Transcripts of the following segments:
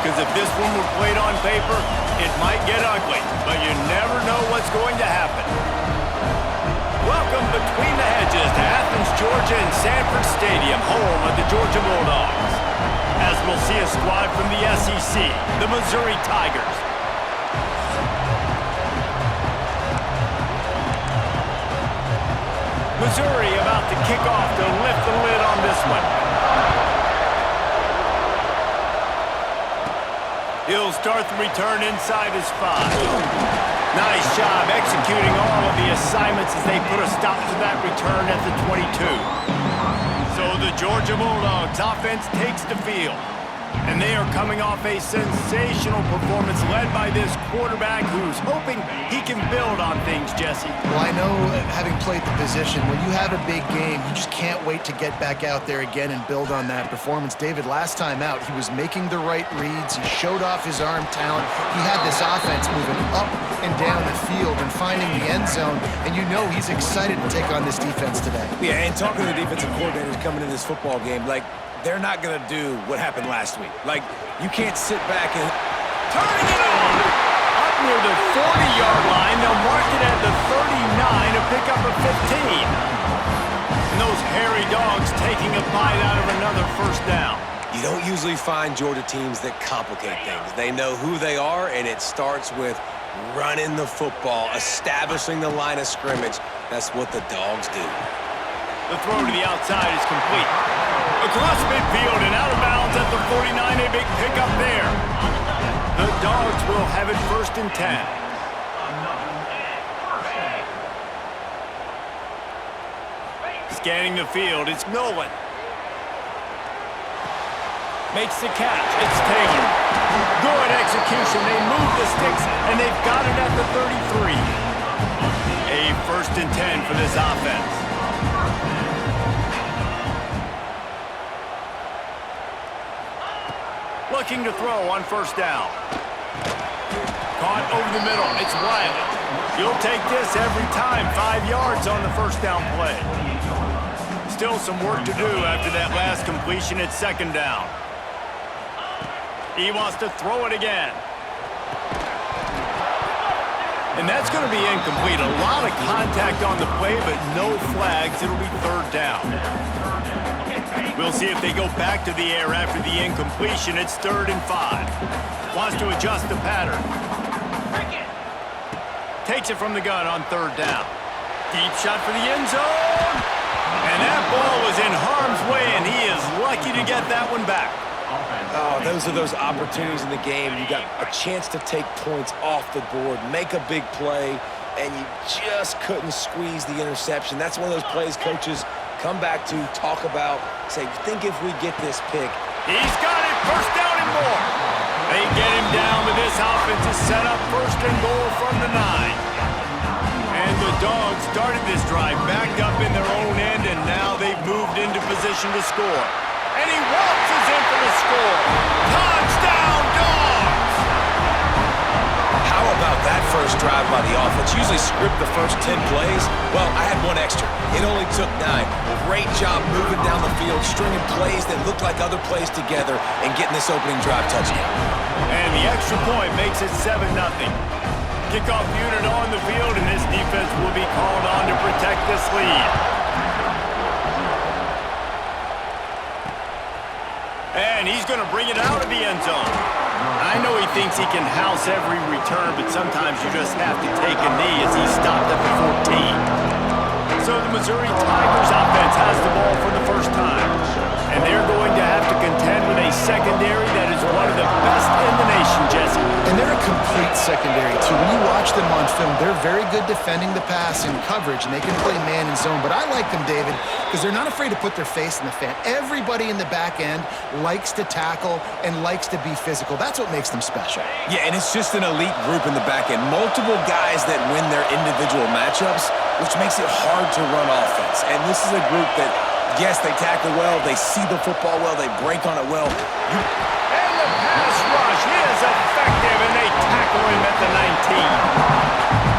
because if this one were played on paper, it might get ugly, but you never know what's going to happen. Welcome between the hedges to Athens, Georgia and Sanford Stadium, home of the Georgia Bulldogs. As we'll see a squad from the SEC, the Missouri Tigers. Missouri about to kick off to lift the lid on this one. He'll start the return inside his 5. Nice job executing all of the assignments as they put a stop to that return at the 22. So the Georgia Bulldogs offense takes the field. And they are coming off a sensational performance led by this quarterback who's hoping he can build on things, Jesse. Well, I know, having played the position, when you have a big game, you just can't wait to get back out there again and build on that performance. David, last time out, he was making the right reads. He showed off his arm talent. He had this offense moving up and down the field and finding the end zone. And you know he's excited to take on this defense today. Yeah, and talking to the defensive coordinators coming into this football game, they're not going to do what happened last week. You can't sit back and... Turning it on! Up near the 40-yard line, they'll mark it at the 39 to pick up a 15. And those hairy dogs taking a bite out of another first down. You don't usually find Georgia teams that complicate things. They know who they are, and it starts with running the football, establishing the line of scrimmage. That's what the dogs do. The throw to the outside is complete. Across midfield and out of bounds at the 49, a big pickup there. The Dogs will have it 1st and 10. Scanning the field, it's Nolan. Makes the catch, it's Taylor. Good execution, they move the sticks, and they've got it at the 33. A 1st and 10 for this offense. Looking to throw on 1st down. Caught over the middle. It's Wiley. You'll take this every time. 5 yards on the 1st down play. Still some work to do after that last completion at 2nd down. He wants to throw it again. And that's going to be incomplete. A lot of contact on the play, but no flags. It'll be 3rd down. We'll see if they go back to the air after the incompletion. It's 3rd and 5. Wants to adjust the pattern. Takes it from the gun on 3rd down. Deep shot for the end zone. And that ball was in harm's way, and he is lucky to get that one back. Oh, those are those opportunities in the game. You got a chance to take points off the board, make a big play, and you just couldn't squeeze the interception. That's one of those plays coaches come back to, talk about, say, think if we get this pick. He's got it, 1st down and more. They get him down, but this offense is set up 1st and goal from the 9. And the Dogs started this drive backed up in their own end, and now they've moved into position to score. And he waltzes in for the score. Touchdown, Dogs! How about that first drive by the offense? Usually script the first 10 plays. Well, I had one extra. It only took 9. Great job moving down the field, stringing plays that looked like other plays together, and getting this opening drive touchdown. And the extra point makes it 7-0. Kickoff unit on the field, and this defense will be called on to protect this lead. And he's going to bring it out of the end zone. I know he thinks he can house every return, but sometimes you just have to take a knee as he stopped at the 14. So the Missouri Tigers offense has the ball for the first time. And they're going to have to contend with a secondary that is one of the best in the nation, Jesse. And they're a complete secondary, too. When you watch them on film, they're very good defending the pass in coverage, and they can play man and zone. But I like them, David, because they're not afraid to put their face in the fan. Everybody in the back end likes to tackle and likes to be physical. That's what makes them special. Yeah, and it's just an elite group in the back end. Multiple guys that win their individual matchups, which makes it hard to run offense. And this is a group that, yes, they tackle well, they see the football well, they break on it well. And the pass rush is effective, and they tackle him at the 19.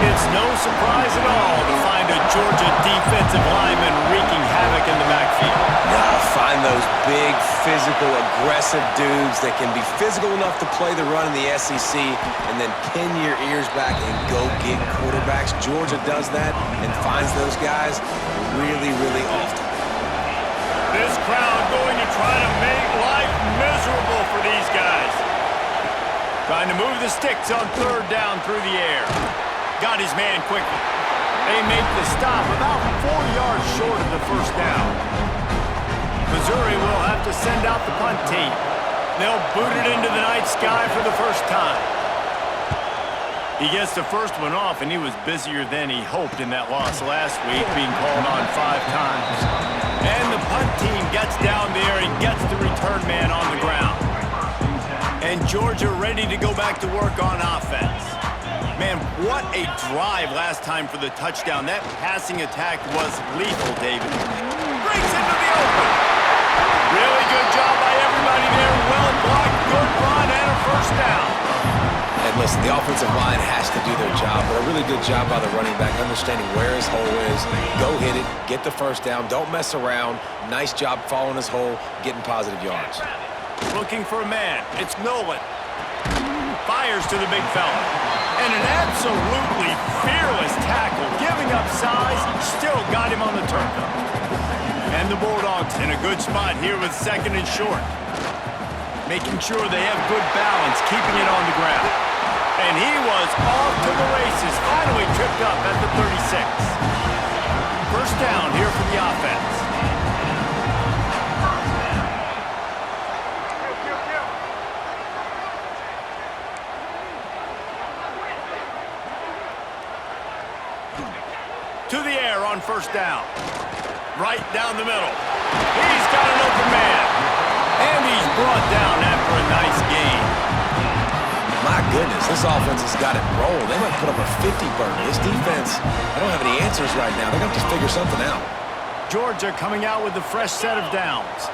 It's no surprise at all to find a Georgia defensive lineman wreaking havoc in the backfield. Yeah, find those big, physical, aggressive dudes that can be physical enough to play the run in the SEC and then pin your ears back and go get quarterbacks. Georgia does that and finds those guys really, really often. This crowd going to try to make life miserable for these guys. Trying to move the sticks on third down through the air. Got his man quickly. They make the stop about 4 yards short of the first down. Missouri will have to send out the punt team. They'll boot it into the night sky for the first time. He gets the first one off, and he was busier than he hoped in that loss last week, being called on 5 times. And the punt team gets down there and gets the return man on the ground. And Georgia ready to go back to work on offense. Man, what a drive last time for the touchdown. That passing attack was lethal, David. Breaks into the open. Really good job by everybody there. Well blocked, good run, and a first down. And listen, the offensive line has to do their job, but a really good job by the running back, understanding where his hole is. Go hit it, get the first down, don't mess around. Nice job following his hole, getting positive yards. Looking for a man. It's Nolan. Fires to the big fella. And an absolutely fearless tackle, giving up size, still got him on the turf. And the Bulldogs in a good spot here with second and short. Making sure they have good balance, keeping it on the ground. And he was off to the races, finally tripped up at the 36. First down here for the offense. To the air on first down. Right down the middle. He's got an open man. And he's brought down after a nice gain. My goodness, this offense has got it rolled. They might put up a 50 burger. This defense, I don't have any answers right now. They're going to have to figure something out. Georgia coming out with a fresh set of downs.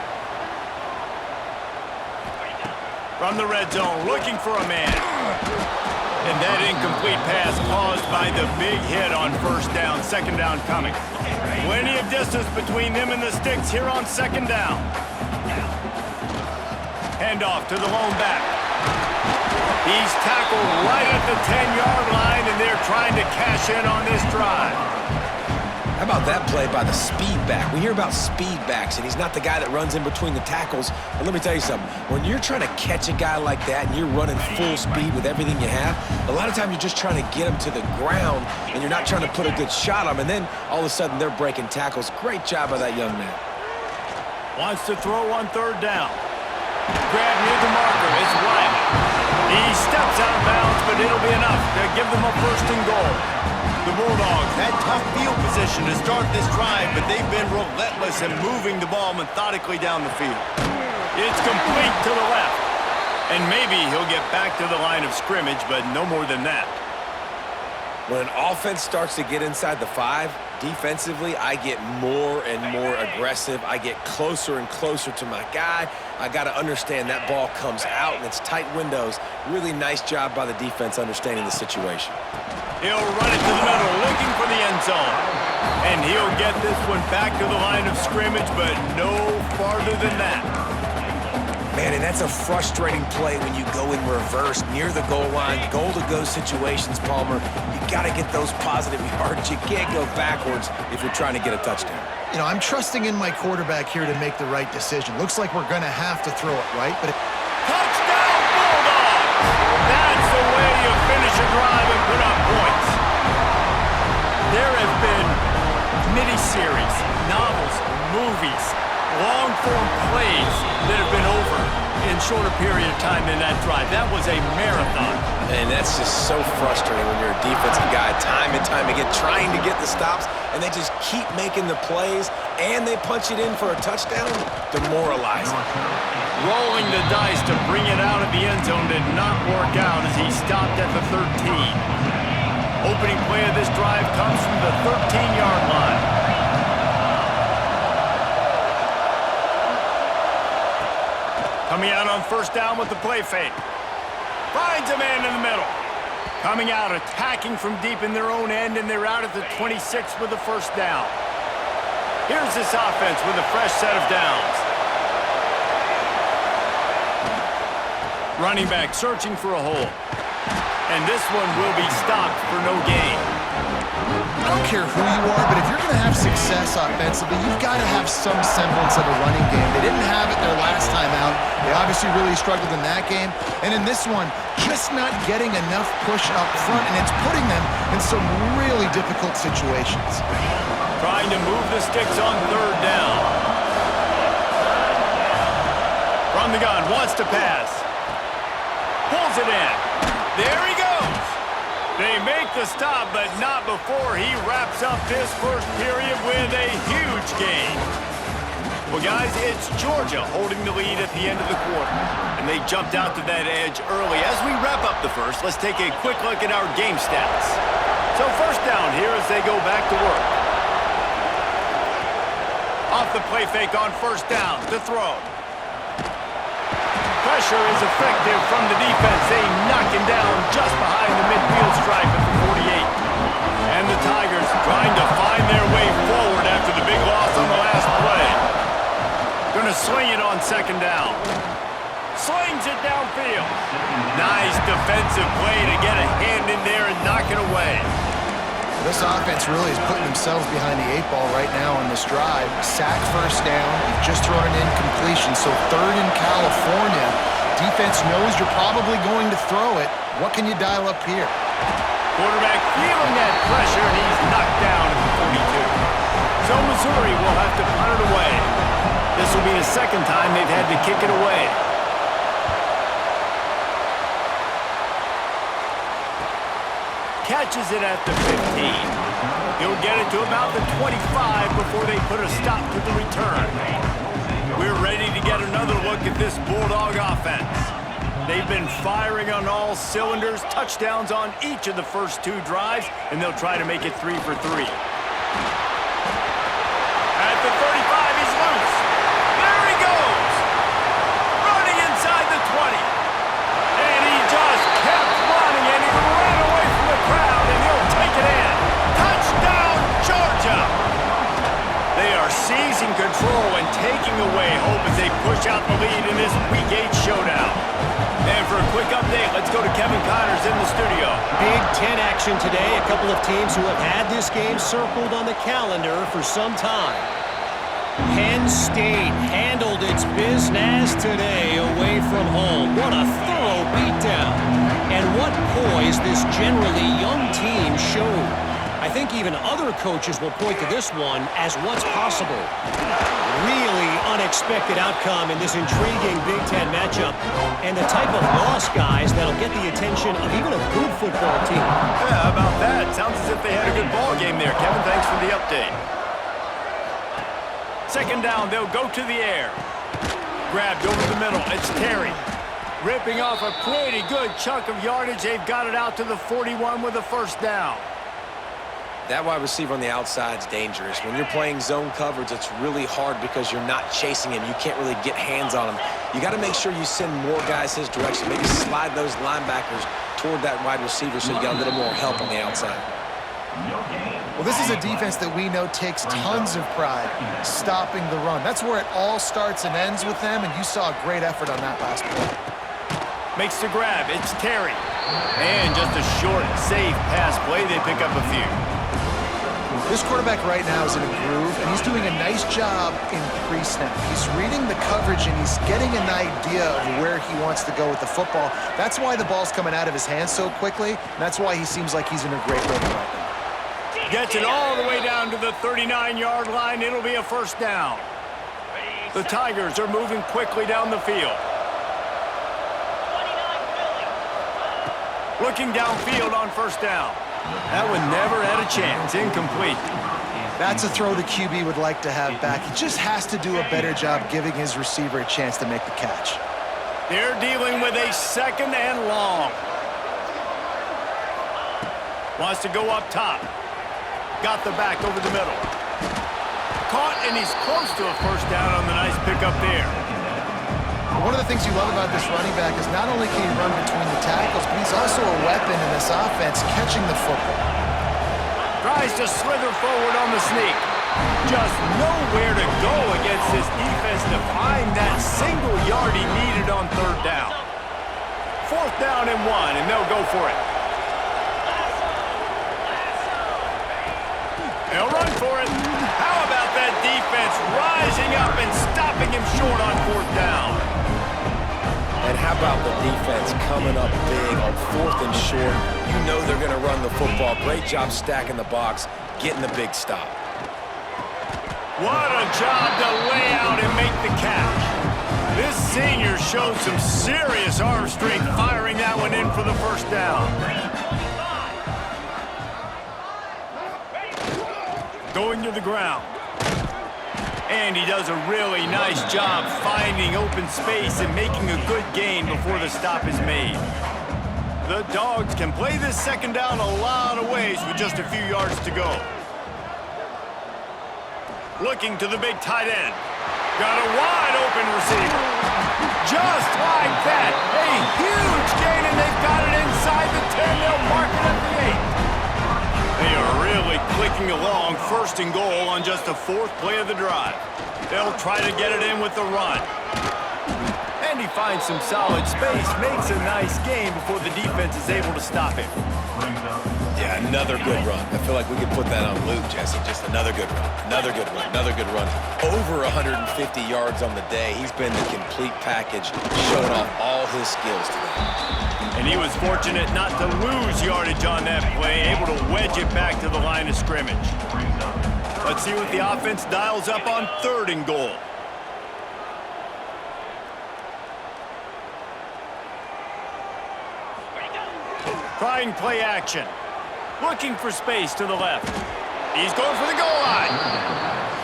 From the red zone, looking for a man. And that incomplete pass caused by the big hit on first down. Second down coming. Plenty of distance between them and the sticks here on second down. Handoff to the lone back. He's tackled right at the 10-yard line, and they're trying to cash in on this drive. How about that play by the speed back? We hear about speed backs, and he's not the guy that runs in between the tackles. But let me tell you something. When you're trying to catch a guy like that and you're running full speed with everything you have, a lot of times you're just trying to get him to the ground, and you're not trying to put a good shot on him. And then all of a sudden they're breaking tackles. Great job by that young man. Wants to throw on third down. Grab near the marker. It's Wiley. He steps out of bounds, but it'll be enough to give them a first and goal. The Bulldogs had tough field position to start this drive, but they've been relentless in moving the ball methodically down the field. It's complete to the left. And maybe he'll get back to the line of scrimmage, but no more than that. When an offense starts to get inside the 5, defensively, I get more and more aggressive. I get closer and closer to my guy. I got to understand that ball comes out and it's tight windows. Really nice job by the defense understanding the situation. He'll run it to the middle, looking for the end zone. And he'll get this one back to the line of scrimmage, but no farther than that. Man, and that's a frustrating play when you go in reverse near the goal line, goal-to-go situations, Palmer. You got to get those positive yards. You can't go backwards if you're trying to get a touchdown. You know, I'm trusting in my quarterback here to make the right decision. Looks like we're going to have to throw it right, but... Touchdown, Bulldogs! That's the way you finish a drive and put up points. There have been miniseries, novels, movies, long-form plays that have been over in shorter period of time than that drive. That was a marathon. And that's just so frustrating when you're a defensive guy, time and time again, trying to get the stops, and they just keep making the plays, and they punch it in for a touchdown. Demoralizing. Rolling the dice to bring it out of the end zone did not work out as he stopped at the 13. Opening play of this drive comes from the 13-yard line. Coming out on first down with the play fake. Finds a man in the middle. Coming out, attacking from deep in their own end, and they're out at the 26 with the first down. Here's this offense with a fresh set of downs. Running back searching for a hole. And this one will be stopped for no gain. I don't care who you are, but if you're going to have success offensively, you've got to have some semblance of a running game. They didn't have it their last time out. They obviously really struggled in that game. And in this one, just not getting enough push up front, and it's putting them in some really difficult situations. Trying to move the sticks on third down. From the gun, wants to pass. Pulls it in. There he goes. They make the stop, but not before he wraps up this first period with a huge gain. Well, guys, it's Georgia holding the lead at the end of the quarter, and they jumped out to that edge early. As we wrap up the first, let's take a quick look at our game stats. So first down here as they go back to work. Off the play fake on first down to throw. Pressure is effective from the defense. They knock him down just behind the midfield stripe at the 48. And the Tigers trying to find their way forward after the big loss on the last play. Going to swing it on second down. Slings it downfield. Nice defensive play to get a hand in there and knock it away. This offense really is putting themselves behind the 8 ball right now on this drive. Sack first down, just thrown an incompletion, so third in California. Defense knows you're probably going to throw it. What can you dial up here? Quarterback feeling that pressure, and he's knocked down at the 42. So Missouri will have to punt it away. This will be the second time they've had to kick it away. Catches it at the 15. He'll get it to about the 25 before they put a stop to the return. We're ready to get another look at this Bulldog offense. They've been firing on all cylinders, touchdowns on each of the first 2 drives, and they'll try to make it 3 for 3. At the 35, he's loose. There he goes. Running inside the 20. And he just kept running, and he ran away from the crowd, and he'll take it in. Touchdown, Georgia! They are seizing control and taking away hope as they push out the lead in this Week 8 showdown. And for a quick update, let's go to Kevin Connors in the studio. Big Ten action today. A couple of teams who have had this game circled on the calendar for some time. Penn State handled its business today away from home. What a thorough beatdown. And what poise this generally young team showed. I think even other coaches will point to this one as what's possible. Really unexpected outcome in this intriguing Big Ten matchup. And the type of loss, guys, that'll get the attention of even a good football team. Yeah, how about that? Sounds as if they had a good ball game there. Kevin, thanks for the update. Second down, they'll go to the air. Grabbed over the middle. It's Terry. Ripping off a pretty good chunk of yardage. They've got it out to the 41 with a first down. That wide receiver on the outside is dangerous. When you're playing zone coverage, it's really hard because you're not chasing him. You can't really get hands on him. You got to make sure you send more guys his direction. Maybe slide those linebackers toward that wide receiver so you got a little more help on the outside. Well, this is a defense that we know takes tons of pride stopping the run. That's where it all starts and ends with them, and you saw a great effort on that last play. Makes the grab. It's Terry. And just a short, safe pass play. They pick up a few. This quarterback right now is in a groove, and he's doing a nice job in pre-snap. He's reading the coverage, and he's getting an idea of where he wants to go with the football. That's why the ball's coming out of his hands so quickly, and that's why he seems like he's in a great rhythm right now. Gets it all the way down to the 39-yard line. It'll be a first down. The Tigers are moving quickly down the field. Looking downfield on first down. That one never had a chance. Incomplete. That's a throw the QB would like to have back. He just has to do a better job giving his receiver a chance to make the catch. They're dealing with a second and long. Wants to go up top. Got the back over the middle. Caught, and he's close to a first down on the nice pickup there. One of the things you love about this running back is not only can he run between the tackles, but he's also a weapon in this offense, catching the football. Tries to slither forward on the sneak. Just nowhere to go against this defense to find that single yard he needed on third down. 4th down and 1, and they'll go for it. They'll run for it. How about that defense rising up and stopping him short on 4th down? And how about the defense coming up big on 4th and short? You know they're going to run the football. Great job stacking the box, getting the big stop. What a job to lay out and make the catch. This senior showed some serious arm strength firing that one in for the 1st down. Going to the ground. And he does a really nice job finding open space and making a good gain before the stop is made. The Dogs can play this 2nd down a lot of ways with just a few yards to go. Looking to the big tight end. Got a wide open receiver. Just like that. A huge gain, and they've got it inside the 10. They'll mark it at the 8. They are really clicking along 1st and goal on just the 4th play of the drive. They'll try to get it in with the run. And he finds some solid space, makes a nice gain before the defense is able to stop him. Yeah, another good run. I feel like we could put that on loop, Jesse. Just another good run, another good run, another good run. Over 150 yards on the day. He's been the complete package, showing off all his skills today. And he was fortunate not to lose yardage on that play, able to wedge it back to the line of scrimmage. Let's see what the offense dials up on 3rd and goal. Trying play action. Looking for space to the left. He's going for the goal line.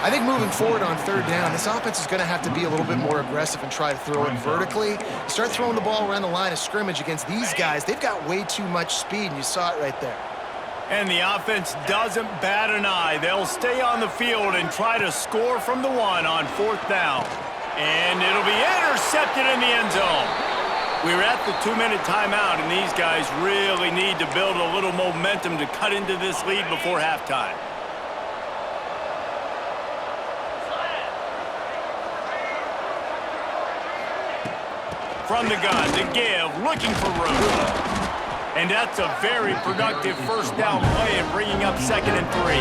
I think moving forward on 3rd down, this offense is going to have to be a little bit more aggressive and try to throw it vertically. Start throwing the ball around the line of scrimmage against these guys. They've got way too much speed, and you saw it right there. And the offense doesn't bat an eye. They'll stay on the field and try to score from the 1 on 4th down. And it'll be intercepted in the end zone. We're at the 2-minute timeout, and these guys really need to build a little momentum to cut into this lead before halftime. From the gun to give, looking for room. And that's a very productive 1st down play and bringing up 2nd and 3.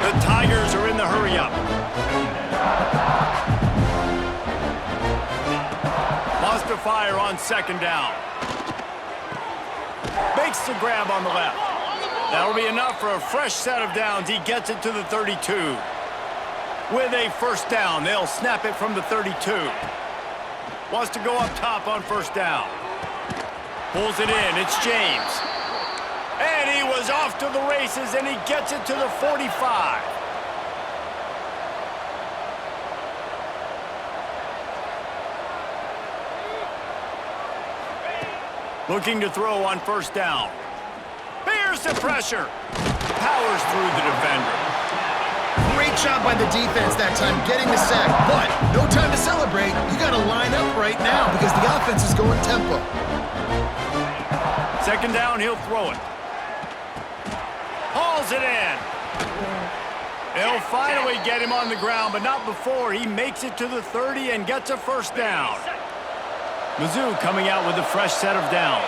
The Tigers are in the hurry-up. Lost to fire on 2nd down. Makes the grab on the left. That'll be enough for a fresh set of downs. He gets it to the 32. With a 1st down, they'll snap it from the 32. Wants to go up top on 1st down. Pulls it in. It's James. And he was off to the races, and he gets it to the 45. Looking to throw on 1st down. Bears the pressure. Powers through the defender. Great job by the defense that time getting the sack, but no time to celebrate. You got to line up right now because the offense is going tempo. 2nd down, he'll throw it. Hauls it in. They'll finally get him on the ground, but not before he makes it to the 30 and gets a 1st down. Mizzou coming out with a fresh set of downs.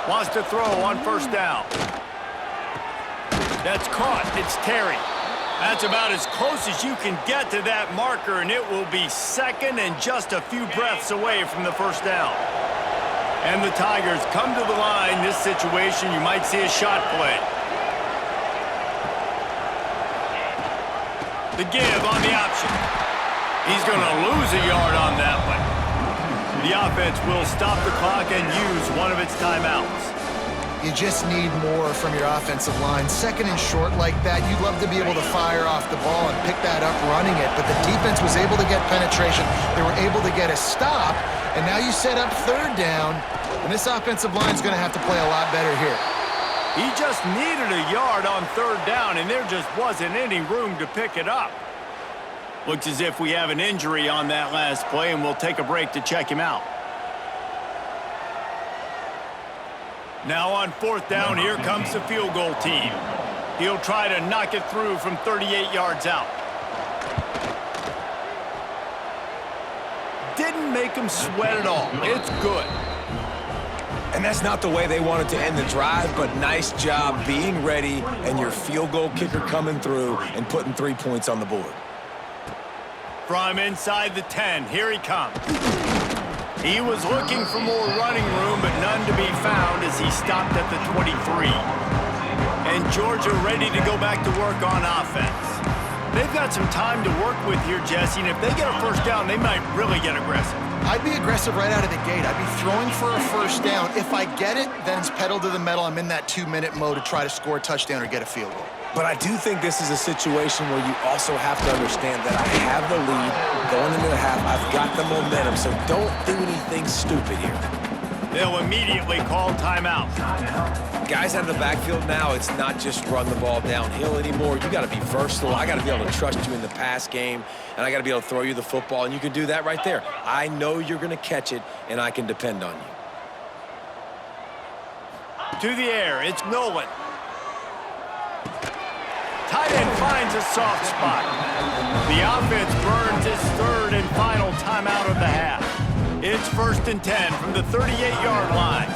Wants to throw on 1st down. That's caught. It's Terry. That's about as close as you can get to that marker, and it will be 2nd and just a few breaths away from the 1st down. And the Tigers come to the line. This situation, you might see a shot play. The give on the option. He's going to lose a yard on that one. The offense will stop the clock and use one of its timeouts. You just need more from your offensive line. 2nd and short like that, you'd love to be able to fire off the ball and pick that up running it, but the defense was able to get penetration. They were able to get a stop, and now you set up 3rd down, and this offensive line is going to have to play a lot better here. He just needed a yard on 3rd down, and there just wasn't any room to pick it up. Looks as if we have an injury on that last play, and we'll take a break to check him out. Now on 4th down, here comes the field goal team. He'll try to knock it through from 38 yards out. Didn't didn't make them sweat at all. It's good. And that's not the way they wanted to end the drive, but nice job being ready and your field goal kicker coming through and putting 3 points on the board. From inside the 10, here he comes. He was looking for more running room, but none to be found as he stopped at the 23. And Georgia ready to go back to work on offense. They've got some time to work with here, Jesse, and if they get a first down, they might really get aggressive. I'd be aggressive right out of the gate. I'd be throwing for a first down. If I get it, then it's pedal to the metal. I'm in that 2-minute mode to try to score a touchdown or get a field goal. But I do think this is a situation where you also have to understand that I have the lead going into the half. I've got the momentum, so don't do anything stupid here. They'll immediately call timeout. Guys out of the backfield now, it's not just run the ball downhill anymore. You got to be versatile. I got to be able to trust you in the pass game, and I got to be able to throw you the football, and you can do that right there. I know you're going to catch it, and I can depend on you. To the air, it's Nolan. Tight end finds a soft spot. The offense burns its third and final timeout of the half. It's 1st and 10 from the 38-yard line.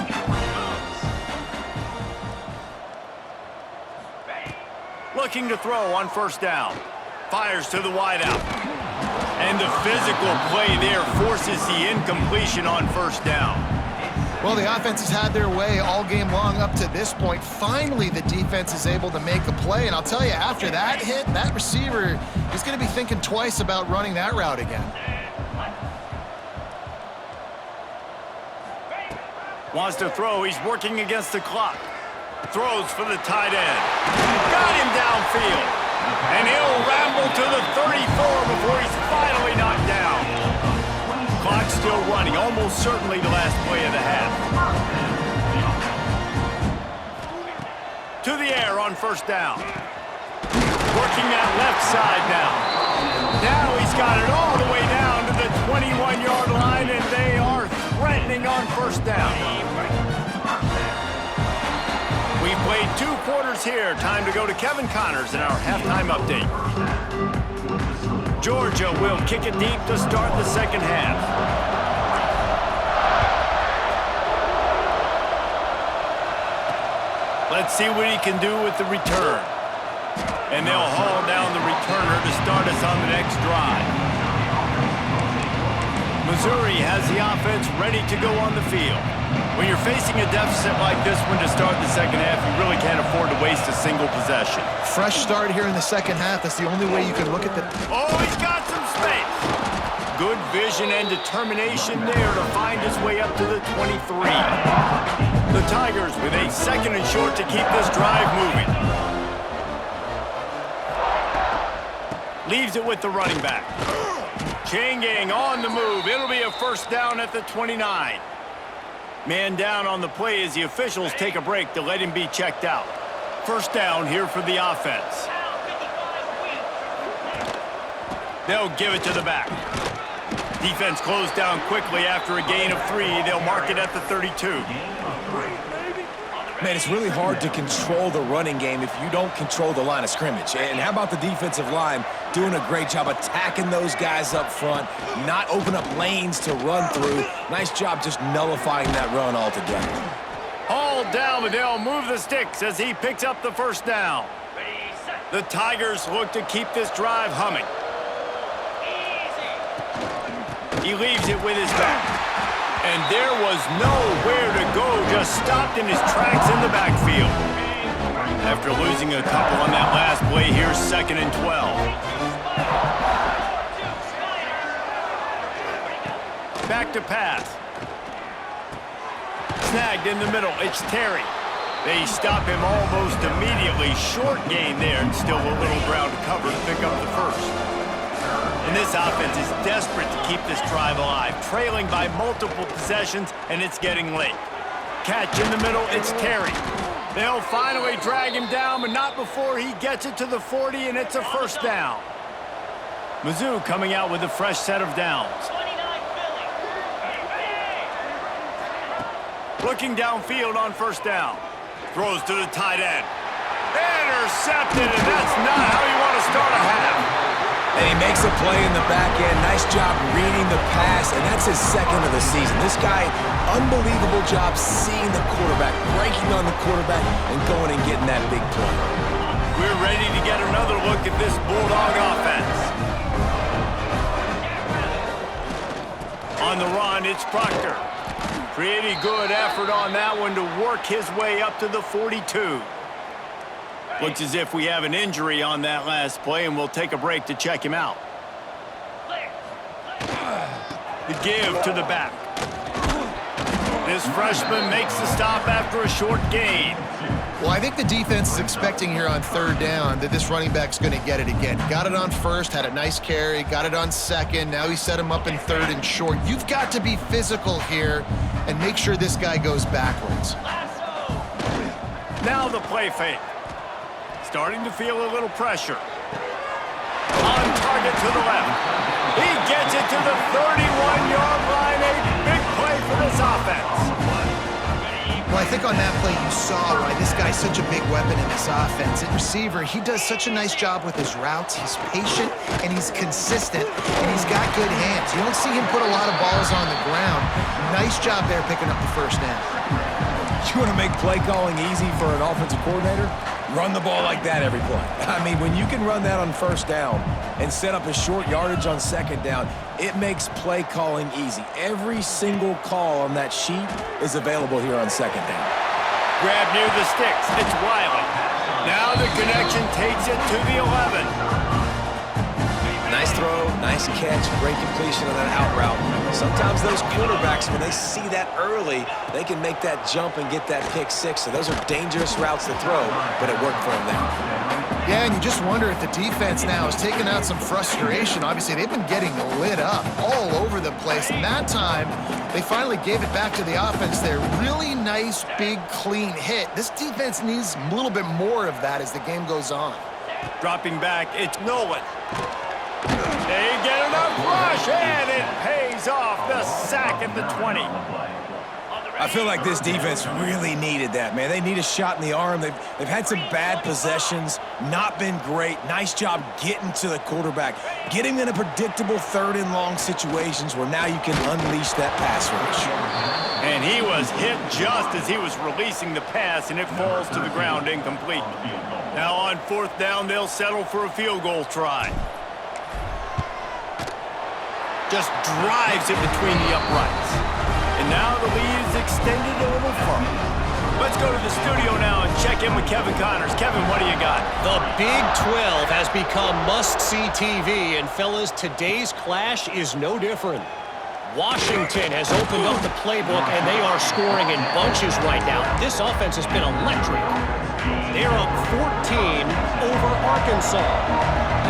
Looking to throw on first down. Fires to the wideout. And the physical play there forces the incompletion on first down. Well, the offense has had their way all game long up to this point. Finally, the defense is able to make a play. And I'll tell you, after that hit, that receiver is going to be thinking twice about running that route again. Wants to throw. He's working against the clock. Throws for the tight end. Got him downfield. And he'll ramble to the 34 before he's finally knocked down. Clock's still running. Almost certainly the last play of the half. To the air on first down. Working that left side now. Now he's got it all the way down to the 21-yard line, and they are threatening on first down. We've played 2 quarters here. Time to go to Kevin Connors in our halftime update. Georgia will kick it deep to start the second half. Let's see what he can do with the return. And they'll haul down the returner to start us on the next drive. Missouri has the offense ready to go on the field. When you're facing a deficit like this one to start the second half, you really can't afford to waste a single possession. Fresh start here in the second half. That's the only way you can look at the... Oh, he's got some space. Good vision and determination there to find his way up to the 23. The Tigers with a 2nd and short to keep this drive moving. Leaves it with the running back. Chain gang on the move. It'll be a first down at the 29. Man down on the play as the officials take a break to let him be checked out. First down here for the offense. They'll give it to the back. Defense closed down quickly after a gain of 3. They'll mark it at the 32. Man, it's really hard to control the running game if you don't control the line of scrimmage. And how about the defensive line doing a great job attacking those guys up front, not open up lanes to run through. Nice job just nullifying that run altogether. Hauled down, but they'll move the sticks as he picks up the first down. The Tigers look to keep this drive humming. He leaves it with his back. And there was nowhere to go, just stopped in his tracks in the backfield. After losing a couple on that last play, here's 2nd and 12. Back to pass. Snagged in the middle, it's Terry. They stop him almost immediately. Short gain there, and still a little ground to cover to pick up the first. And this offense is desperate to keep this drive alive, trailing by multiple possessions, and it's getting late. Catch in the middle, it's Terry. They'll finally drag him down, but not before he gets it to the 40, and it's a first down. Mizzou coming out with a fresh set of downs. Looking downfield on first down. Throws to the tight end. Intercepted, and that's not how you want to start a half. And he makes a play in the back end. Nice job reading the pass, and that's his second of the season. This guy, unbelievable job seeing the quarterback, breaking on the quarterback, and going and getting that big play. We're ready to get another look at this Bulldog offense. On the run, it's Proctor. Pretty good effort on that one to work his way up to the 42. Looks as if we have an injury on that last play, and we'll take a break to check him out. The give to the back. This freshman makes the stop after a short gain. Well, I think the defense is expecting here on third down that this running back's going to get it again. Got it on first, had a nice carry, got it on second. Now he set him up in third and short. You've got to be physical here and make sure this guy goes backwards. Now the play fake. Starting to feel a little pressure. On target to the left. He gets it to the 31-yard line. A big play for this offense. Well, I think on that play you saw why this guy's such a big weapon in this offense. At receiver, he does such a nice job with his routes. He's patient, and he's consistent, and he's got good hands. You don't see him put a lot of balls on the ground. Nice job there picking up the first down. You want to make play calling easy for an offensive coordinator? Run the ball like that every play. I mean, when you can run that on first down and set up a short yardage on second down, it makes play calling easy. Every single call on that sheet is available here on second down. Grab near the sticks. It's Wiley. Now the connection takes it to the 11. Nice throw, nice catch, great completion on that out route. Sometimes those quarterbacks, when they see that early, they can make that jump and get that pick six. So those are dangerous routes to throw, but it worked for him there. Yeah, and you just wonder if the defense now is taking out some frustration. Obviously, they've been getting lit up all over the place. And that time, they finally gave it back to the offense there. Really nice, big, clean hit. This defense needs a little bit more of that as the game goes on. Dropping back, it's Nolan. They get enough rush, and it pays off. The sack at the 20. I feel like this defense really needed that, man. They need a shot in the arm. They've had some bad possessions, not been great. Nice job getting to the quarterback, getting in a predictable third and long situations where now you can unleash that pass rush. And he was hit just as he was releasing the pass, and it falls to the ground incomplete. Now on fourth down, they'll settle for a field goal try. Just drives it between the uprights. And now the lead is extended a little further. Let's go to the studio now and check in with Kevin Connors. Kevin, what do you got? The Big 12 has become must-see TV, and fellas, today's clash is no different. Washington has opened up the playbook, and they are scoring in bunches right now. This offense has been electric. They're up 14 over Arkansas.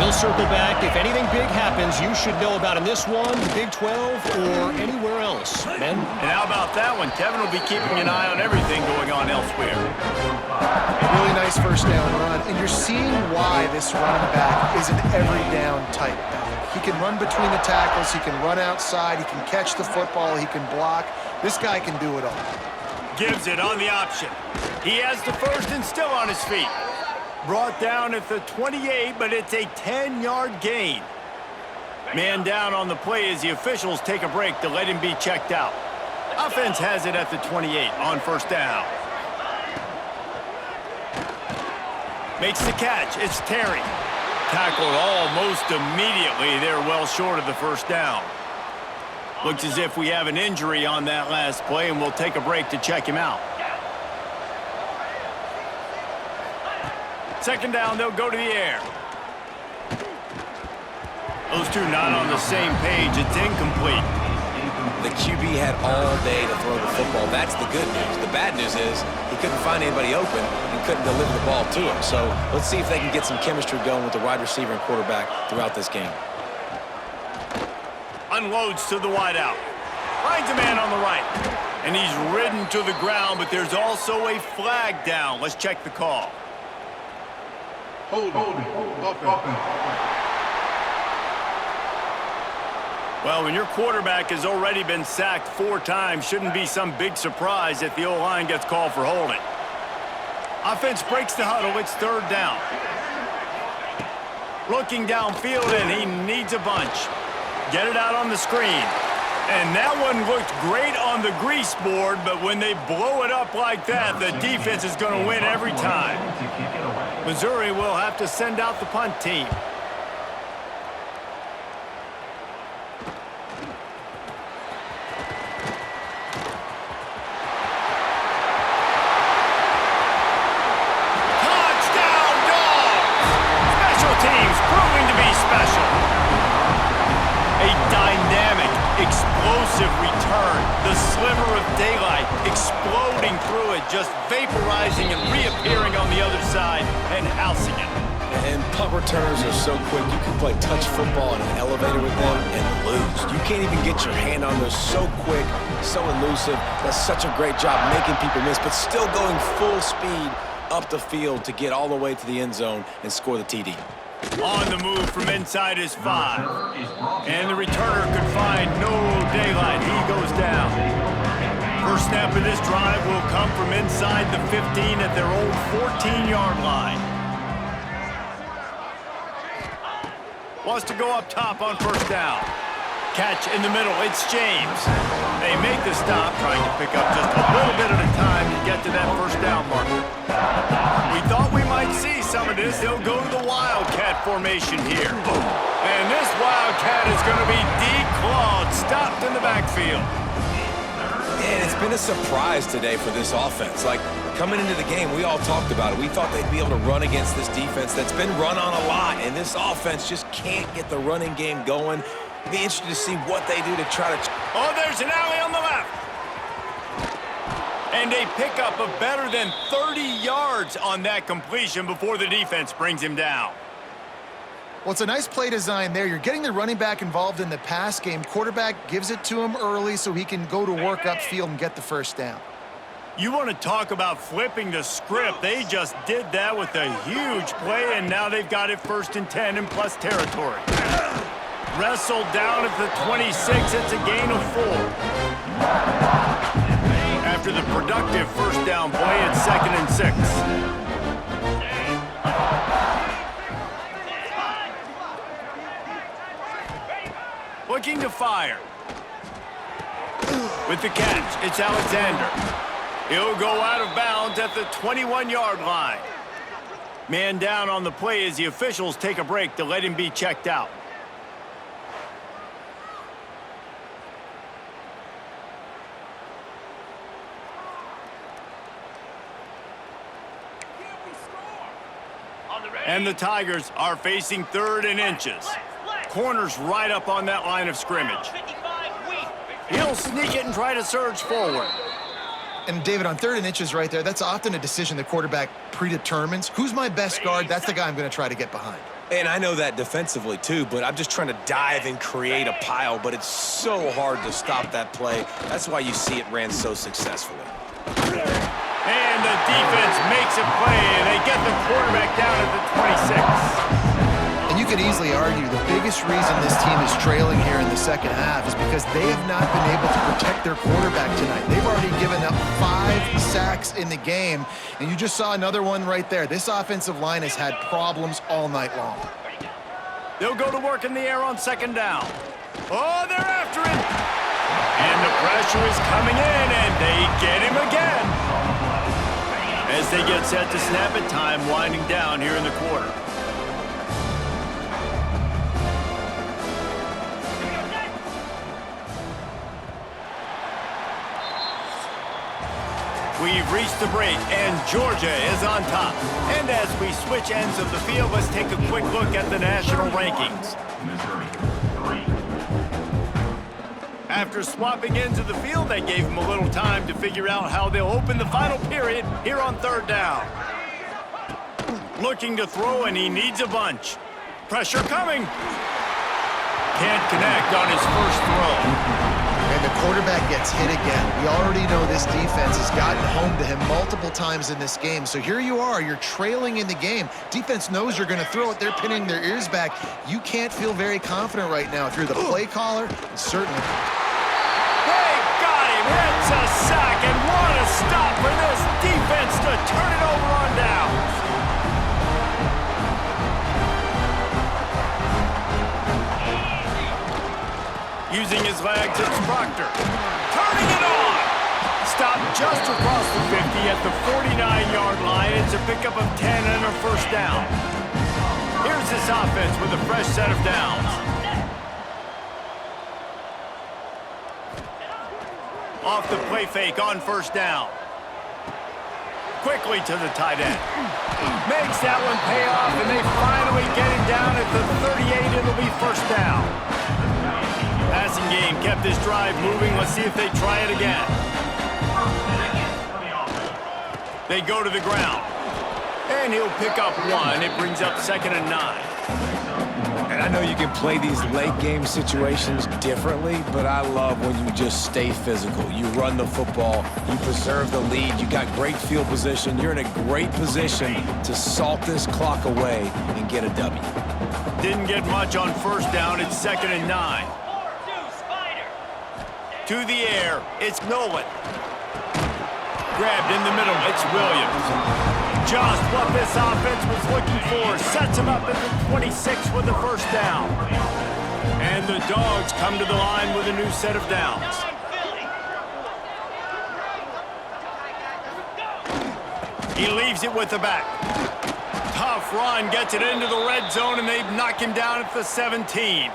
We'll circle back. If anything big happens, you should know about in this one, the Big 12, or anywhere else. Ben? And how about that one? Kevin will be keeping an eye on everything going on elsewhere. Really nice first down run, and you're seeing why this running back is an every down type back. He can run between the tackles, he can run outside, he can catch the football, he can block. This guy can do it all. Gives it on the option. He has the first and still on his feet. Brought down at the 28, but it's a 10-yard gain. Man down on the play as the officials take a break to let him be checked out. Offense has it at the 28 on first down. Makes the catch. It's Terry. Tackled almost immediately. They're well short of the first down. Looks as if we have an injury on that last play, and we'll take a break to check him out. Second down, they'll go to the air. Those two not on the same page. It's incomplete. The QB had all day to throw the football. That's the good news. The bad news is he couldn't find anybody open and couldn't deliver the ball to him. So let's see if they can get some chemistry going with the wide receiver and quarterback throughout this game. Unloads to the wideout. Finds a man on the right. And he's ridden to the ground, but there's also a flag down. Let's check the call. Holding. Well, when your quarterback has already been sacked 4 times, shouldn't be some big surprise if the O-line gets called for holding. Offense breaks the huddle. It's third down. Looking downfield, and he needs a bunch. Get it out on the screen. And that one looked great on the grease board, but when they blow it up like that, the defense is going to win every time. Missouri will have to send out the punt team. Touchdown, Dogs! Special teams proving to be special. A dynamic, explosive return. The sliver of daylight exploding through it, just vaporizing and reappearing on the other side and housing it. And punt returners are so quick. You can play touch football in an elevator with them and lose. You can't even get your hand on those. So quick, so elusive. Does such a great job making people miss, but still going full speed up the field to get all the way to the end zone and score the TD. On the move from inside his 5. And the returner could find no daylight. He goes down. First snap of this drive will come from inside the 15 at their old 14-yard line. Wants to go up top on first down. Catch in the middle. It's James. They make the stop, trying to pick up just a little bit at a time to get to that first down marker. We thought we might see some of this. They'll go to the Wildcat formation here. And this Wildcat is going to be declawed, stopped in the backfield. And it's been a surprise today for this offense. Like, coming into the game, we all talked about it. We thought they'd be able to run against this defense that's been run on a lot, and this offense just can't get the running game going. Be interested to see what they do to try to... Oh, there's an alley on the left. And a pickup of better than 30 yards on that completion before the defense brings him down. Well, it's a nice play design there. You're getting the running back involved in the pass game. Quarterback gives it to him early so he can go to work upfield and get the first down. You want to talk about flipping the script. They just did that with a huge play, and now they've got it 1st and 10 in plus territory. Wrestled down at the 26. It's a gain of 4. After the productive first down play, it's 2nd and 6. Looking to fire. With the catch, it's Alexander. He'll go out of bounds at the 21-yard line. Man down on the play as the officials take a break to let him be checked out. And the Tigers are facing 3rd and inches. Corner's right up on that line of scrimmage. He'll sneak it and try to surge forward. And David, on 3rd and inches right there, that's often a decision the quarterback predetermines. Who's my best guard? That's the guy I'm going to try to get behind. And I know that defensively too, but I'm just trying to dive and create a pile, but it's so hard to stop that play. That's why you see it ran so successfully. And the defense makes a play, and they get the quarterback down at the 26. And you could easily argue the biggest reason this team is trailing here in the second half is because they have not been able to protect their quarterback tonight. They've already given up 5 sacks in the game, and you just saw another one right there. This offensive line has had problems all night long. They'll go to work in the air on 2nd down. Oh, they're after it. And the pressure is coming in, and they get him again. As they get set to snap it, time winding down here in the quarter. We've reached the break, and Georgia is on top. And as we switch ends of the field, let's take a quick look at the national rankings. After swapping ends of the field, they gave him a little time to figure out how they'll open the final period here on 3rd down. Looking to throw, and he needs a bunch. Pressure coming. Can't connect on his first throw. And the quarterback gets hit again. We already know this defense has gotten home to him multiple times in this game. So here you are, you're trailing in the game. Defense knows you're going to throw it. They're pinning their ears back. You can't feel very confident right now if you're the play caller. And certainly. They got him. It's a sack, and what a stop for this defense to turn it over on downs. Using his legs, it's Proctor. Turning it on! Stopped just across the 50 at the 49-yard line. It's a pickup of 10 and a first down. Here's this offense with a fresh set of downs. Off the play fake on first down. Quickly to the tight end. Makes that one pay off, and they finally get him down at the 38. It'll be first down. Passing game kept this drive moving. Let's see if they try it again. They go to the ground. And he'll pick up one. It brings up 2nd and 9. And I know you can play these late game situations differently, but I love when you just stay physical. You run the football, you preserve the lead, you got great field position, you're in a great position to salt this clock away and get a W. Didn't get much on first down. It's 2nd and 9. To the air, it's Nolan. Grabbed in the middle, it's Williams. Just what this offense was looking for. Sets him up at the 26 with the first down. And the Dogs come to the line with a new set of downs. He leaves it with the back. Tough run, gets it into the red zone, and they knock him down at the 17.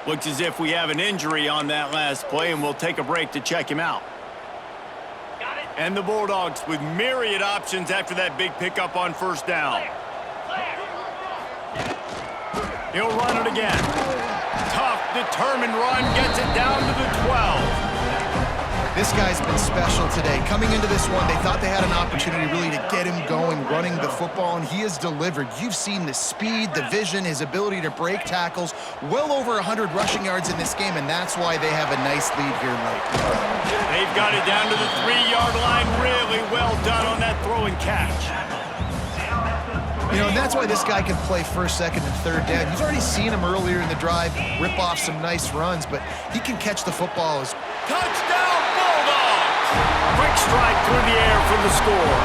Looks as if we have an injury on that last play, and we'll take a break to check him out. And the Bulldogs with myriad options after that big pickup on first down. He'll run it again. Tough, determined run, gets it down to the 12. This guy's been special today. Coming into this one, they thought they had an opportunity really to get him going, running the football, and he has delivered. You've seen the speed, the vision, his ability to break tackles. Well over 100 rushing yards in this game, and that's why they have a nice lead here late. They've got it down to the 3-yard line. Really well done on that throw and catch. You know, and that's why this guy can play first, second, and third down. You've already seen him earlier in the drive rip off some nice runs, but he can catch the football as touchdown Bulldogs! Quick strike through the air for the score.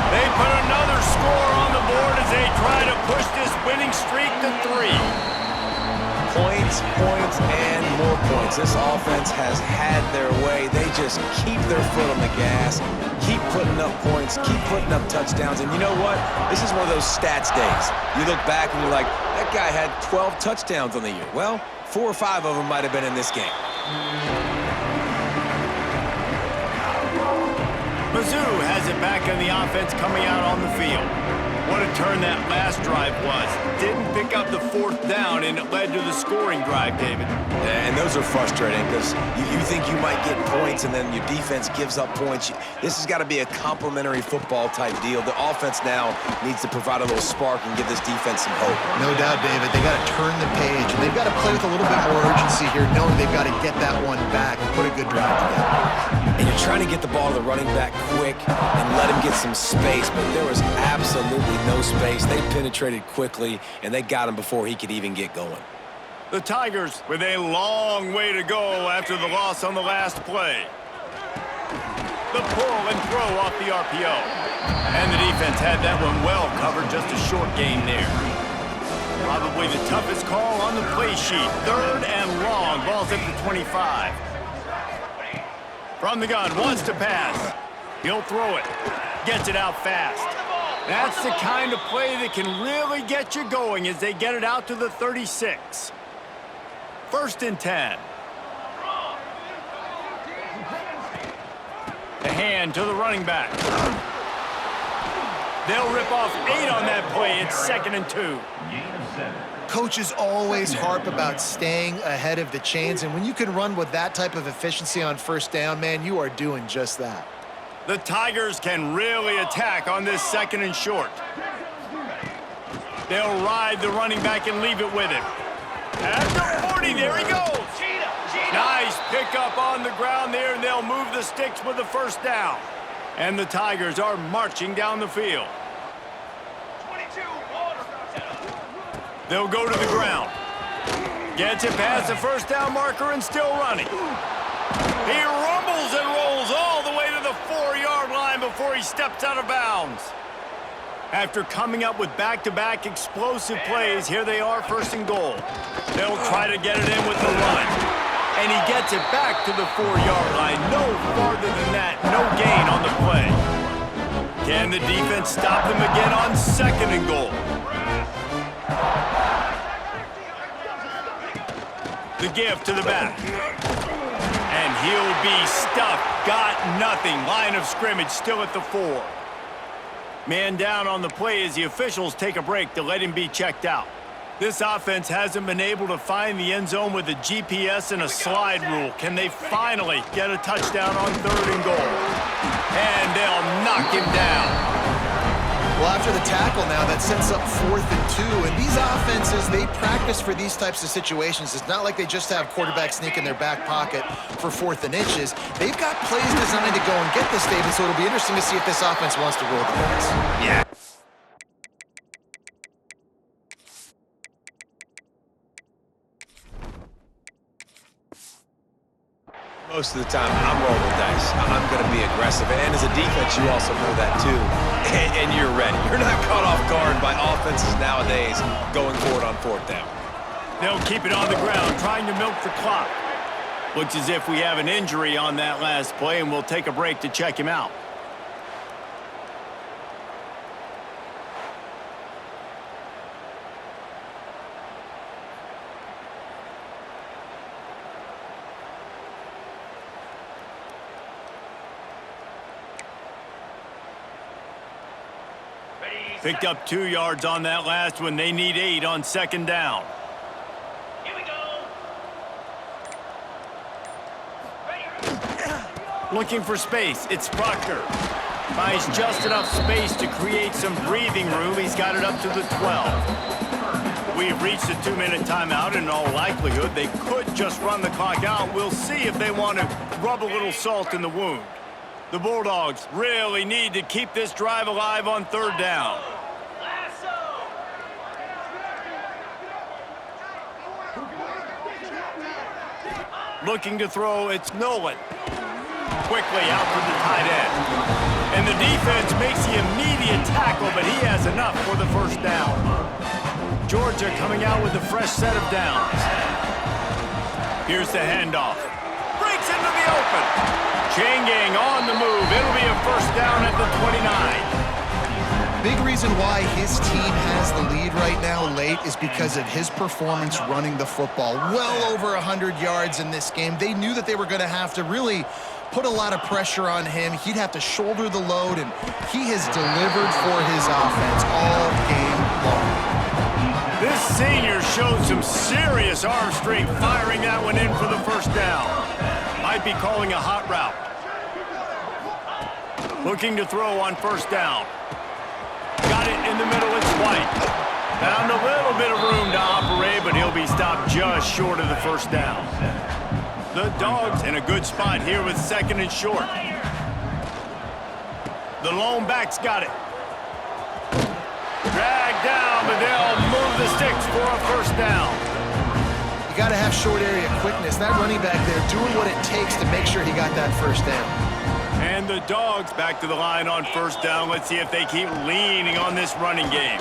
They put another score on the board as they try to push this winning streak to 3. Points, points, and more points. This offense has had their way. They just keep their foot on the gas, keep putting up points, keep putting up touchdowns. And you know what? This is one of those stats days. You look back and you're like, that guy had 12 touchdowns on the year. Well, 4 or 5 of them might have been in this game. Mizzou has it back on the offense coming out on the field. What a turn that last drive was. Didn't pick up the 4th down, and it led to the scoring drive, David. And those are frustrating because you think you might get points and then your defense gives up points. This has got to be a complementary football type deal. The offense now needs to provide a little spark and give this defense some hope. no doubt, David. They got to turn the page, and they've got to play with a little bit more urgency here, knowing they've got to get that one back and put a good drive together. And you're trying to get the ball to the running back quick and let him get some space, but there was absolutely no space. They penetrated quickly, and they got him before he could even get going. The Tigers with a long way to go after the loss on the last play. The pull and throw off the RPO. And the defense had that one well covered, just a short gain there. Probably the toughest call on the play sheet. 3rd and long, ball's at the 25. From the gun, wants to pass. He'll throw it. Gets it out fast. That's the kind of play that can really get you going as they get it out to the 36. 1st and 10. The hand to the running back. They'll rip off 8 on that play. It's 2nd and 2. Coaches always harp about staying ahead of the chains, and when you can run with that type of efficiency on first down, man, you are doing just that. The Tigers can really attack on this 2nd and short. They'll ride the running back and leave it with him. At the 40, there he goes. Nice pickup on the ground there, and they'll move the sticks with the first down. And the Tigers are marching down the field. They'll go to the ground. Gets it past the first down marker and still running. He rumbles and rolls all the way to the 4-yard line before he steps out of bounds. After coming up with back-to-back explosive plays, here they are, 1st and goal. They'll try to get it in with the run. And he gets it back to the 4-yard line. No farther than that, no gain on the play. Can the defense stop them again on 2nd and goal? The give to the back. And he'll be stuffed. Got nothing. Line of scrimmage still at the 4. Man down on the play as the officials take a break to let him be checked out. This offense hasn't been able to find the end zone with a GPS and a slide rule. Can they finally get a touchdown on 3rd and goal? And they'll knock him down. Well, after the tackle now, that sets up 4th and 2. And these offenses, they practice for these types of situations. It's not like they just have quarterback sneak in their back pocket for 4th and inches. They've got plays designed to go and get this, David, so it'll be interesting to see if this offense wants to roll the dice. Yeah. Most of the time, I'm rolling the dice. I'm going to be aggressive. And as a defense, you also know that, too. And you're ready. You're not caught off guard by offenses nowadays going forward on 4th down. They'll keep it on the ground, trying to milk the clock. Looks as if we have an injury on that last play, and we'll take a break to check him out. Picked up 2 yards on that last one. They need 8 on 2nd down. Here we go. Looking for space. It's Proctor. Finds just enough space to create some breathing room. He's got it up to the 12. We've reached a 2-minute timeout. In all likelihood, they could just run the clock out. We'll see if they want to rub a little salt in the wound. The Bulldogs really need to keep this drive alive on 3rd down. Looking to throw, it's Nolan. Quickly out to the tight end. And the defense makes the immediate tackle, but he has enough for the 1st down. Georgia coming out with a fresh set of downs. Here's the handoff. Breaks into the open. Chain gang on the move. It'll be a 1st down at the 29. Big reason why his team has the lead right now late is because of his performance running the football. Well over 100 yards in this game. They knew that they were going to have to really put a lot of pressure on him. He'd have to shoulder the load, and he has delivered for his offense all game long. This senior showed some serious arm strength firing that one in for the 1st down. Might be calling a hot route. Looking to throw on 1st down. Got it in the middle, it's White. Found a little bit of room to operate, but he'll be stopped just short of the 1st down. The Dogs in a good spot here with 2nd and short. The lone back's got it. Dragged down, but they'll move the sticks for a 1st down. You got to have short area quickness. That running back there doing what it takes to make sure he got that 1st down. And the Dogs back to the line on 1st down. Let's see if they keep leaning on this running game.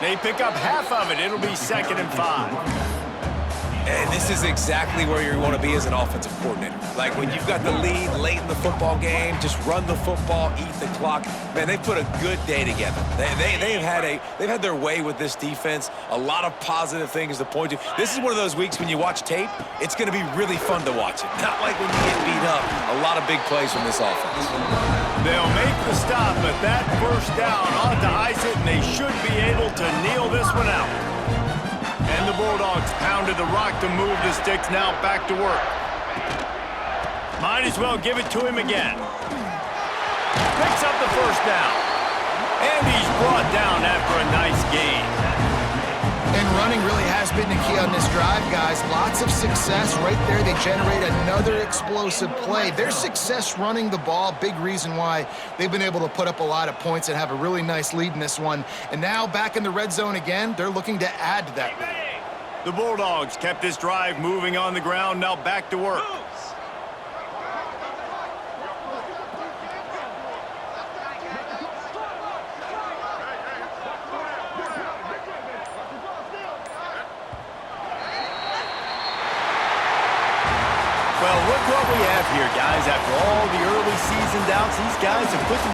They pick up half of it. It'll be 2nd and 5. And this is exactly where you want to be as an offensive coordinator. Like when you've got the lead late in the football game, just run the football, eat the clock. Man, they put a good day together. They've had their way with this defense. A lot of positive things to point to. This is one of those weeks when you watch tape, it's going to be really fun to watch it. Not like when you get beat up. A lot of big plays from this offense. They'll make the stop, but that 1st down ought to ice it, and they should be able to kneel this one out. And the Bulldogs pounded the rock to move the sticks, now back to work. Might as well give it to him again. Picks up the 1st down. And he's brought down after a nice gain. And running really has been the key on this drive, guys. Lots of success right there. They generate another explosive play. Their success running the ball, big reason why they've been able to put up a lot of points and have a really nice lead in this one. And now back in the red zone again, they're looking to add to that lead. The Bulldogs kept this drive moving on the ground, now back to work. we have here, guys. After all the early season doubts, these guys have put